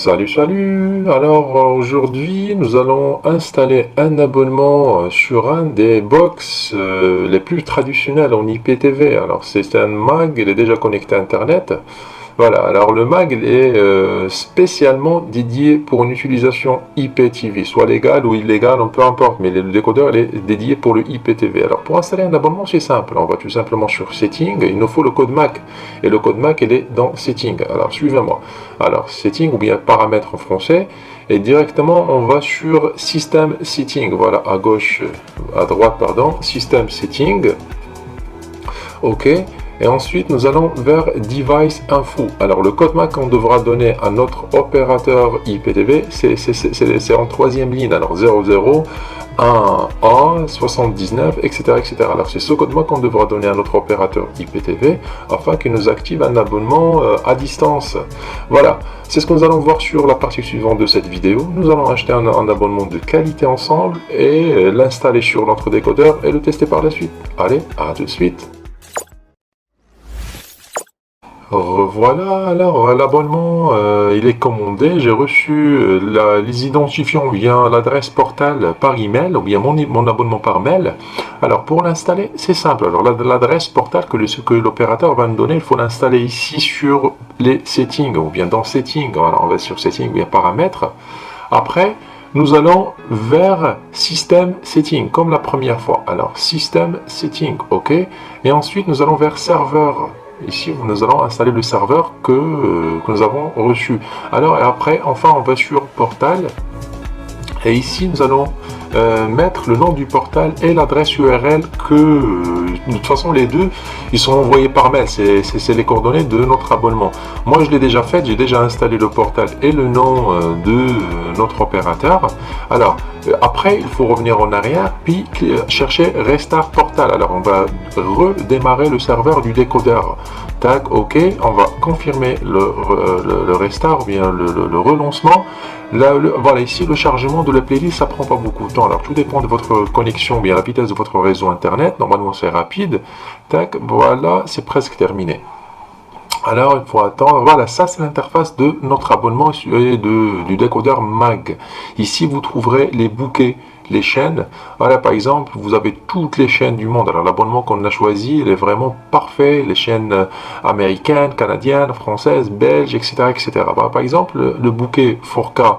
Salut, salut! Alors aujourd'hui, nous allons installer un abonnement sur un des box les plus traditionnels en IPTV. Alors c'est un mag, il est déjà connecté à Internet. Voilà, alors le mag il est spécialement dédié pour une utilisation IPTV, soit légale ou illégale, peu importe, mais le décodeur il est dédié pour le IPTV. Alors pour installer un abonnement, c'est simple, on va tout simplement sur Setting, il nous faut le code MAC, et le code MAC il est dans Setting. Alors suivez-moi. Alors Setting ou bien paramètres en français, et directement on va sur System Setting, voilà, à gauche, à droite, pardon, System Setting, ok. Et ensuite, nous allons vers Device Info. Alors, le code MAC qu'on devra donner à notre opérateur IPTV, c'est en troisième ligne. Alors, 00, 1, A, 79, etc., etc. Alors, c'est ce code MAC qu'on devra donner à notre opérateur IPTV afin qu'il nous active un abonnement à distance. Voilà, c'est ce que nous allons voir sur la partie suivante de cette vidéo. Nous allons acheter un abonnement de qualité ensemble et l'installer sur notre décodeur et le tester par la suite. Allez, à tout de suite. Voilà, alors l'abonnement il est commandé, j'ai reçu les identifiants via l'adresse portal par email ou bien mon abonnement par mail. Alors pour l'installer, c'est simple. Alors l'adresse portal que l'opérateur va nous donner, il faut l'installer ici sur les settings ou bien dans settings. Alors on va sur settings ou bien paramètres. Après, nous allons vers System Setting, comme la première fois. Alors System Setting, ok. Et ensuite nous allons vers Serveur. Ici, nous allons installer le serveur que nous avons reçu. Alors, et après, enfin, on va sur Portal. Et ici, nous allons mettre le nom du portal et l'adresse URL que, de toute façon, les deux, ils sont envoyés par mail. C'est les coordonnées de notre abonnement. Moi, je l'ai déjà fait. J'ai déjà installé le portal et le nom de notre opérateur. Alors, après, il faut revenir en arrière, puis chercher Restart Portal. Alors, on va redémarrer le serveur du décodeur. Tac, ok, on va confirmer le restart ou bien le relancement. Là, voilà, ici, le chargement de la playlist, ça prend pas beaucoup de temps. Alors, tout dépend de votre connexion, bien la vitesse de votre réseau Internet. Normalement, c'est rapide. Tac, voilà, c'est presque terminé. Alors, il faut attendre. Voilà, ça, c'est l'interface de notre abonnement et du décodeur MAG. Ici, vous trouverez les bouquets, les chaînes. Voilà, par exemple, vous avez toutes les chaînes du monde. Alors, l'abonnement qu'on a choisi, il est vraiment parfait. Les chaînes américaines, canadiennes, françaises, belges, etc., etc. Voilà, par exemple, le bouquet 4K,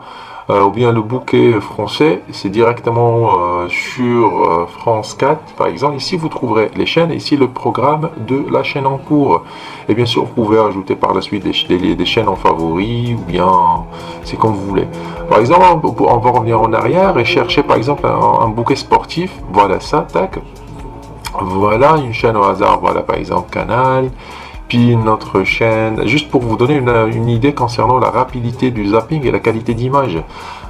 ou bien le bouquet français, c'est directement sur France 4, par exemple. Ici, vous trouverez les chaînes, et ici, le programme de la chaîne en cours. Et bien sûr, vous pouvez ajouter par la suite des chaînes en favoris, ou bien, c'est comme vous voulez. Par exemple, on va revenir en arrière et chercher, par exemple, un bouquet sportif. Voilà ça, tac. Voilà, une chaîne au hasard, voilà, par exemple, Canal. Puis notre chaîne, juste pour vous donner une idée concernant la rapidité du zapping et la qualité d'image.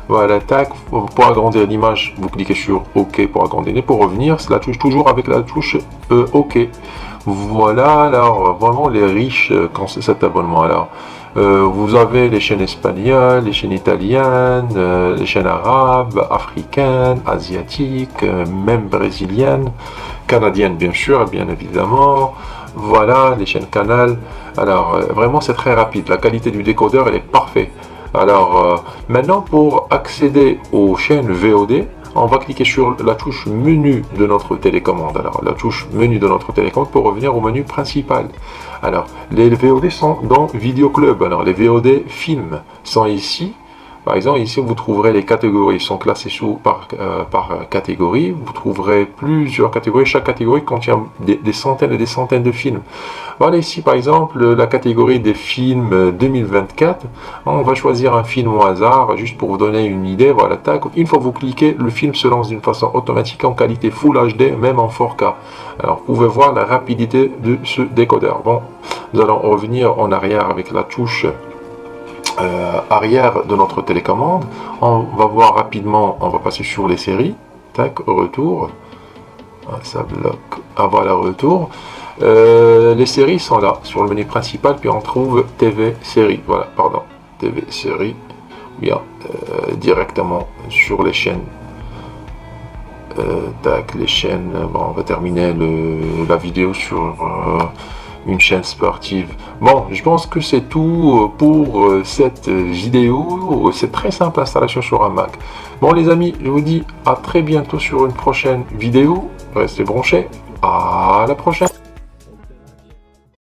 Voilà, tac, pour agrandir l'image, vous cliquez sur OK pour agrandir. Et pour revenir, c'est la touche, toujours avec la touche OK. Voilà, alors vraiment les riches cet abonnement. Alors, vous avez les chaînes espagnoles, les chaînes italiennes, les chaînes arabes, africaines, asiatiques, même brésiliennes, canadiennes bien sûr, bien évidemment. Voilà, les chaînes Canal. Alors, vraiment, c'est très rapide. La qualité du décodeur, elle est parfaite. Alors, maintenant, pour accéder aux chaînes VOD, on va cliquer sur la touche menu de notre télécommande. Alors, la touche menu de notre télécommande pour revenir au menu principal. Alors, les VOD sont dans Vidéo Club. Alors, les VOD films sont ici. Par exemple, ici, vous trouverez les catégories, ils sont classés par catégorie. Vous trouverez plusieurs catégories. Chaque catégorie contient des centaines et des centaines de films. Voilà ici, par exemple, la catégorie des films 2024. On va choisir un film au hasard, juste pour vous donner une idée. Voilà, tac. Une fois que vous cliquez, le film se lance d'une façon automatique en qualité Full HD, même en 4K. Alors, vous pouvez voir la rapidité de ce décodeur. Bon, nous allons revenir en arrière avec la touche arrière de notre télécommande. On va voir rapidement, on va passer sur les séries. Tac, retour. Ça bloque. Ah voilà, retour. Les séries sont là, sur le menu principal, puis on trouve TV série. Voilà, pardon, TV série. Bien, directement sur les chaînes. Tac, les chaînes. Bon, on va terminer la vidéo sur une chaîne sportive. Bon, je pense que c'est tout pour cette vidéo. C'est très simple l'installation sur un Mac. Bon les amis, je vous dis à très bientôt sur une prochaine vidéo. Restez branchés. À la prochaine.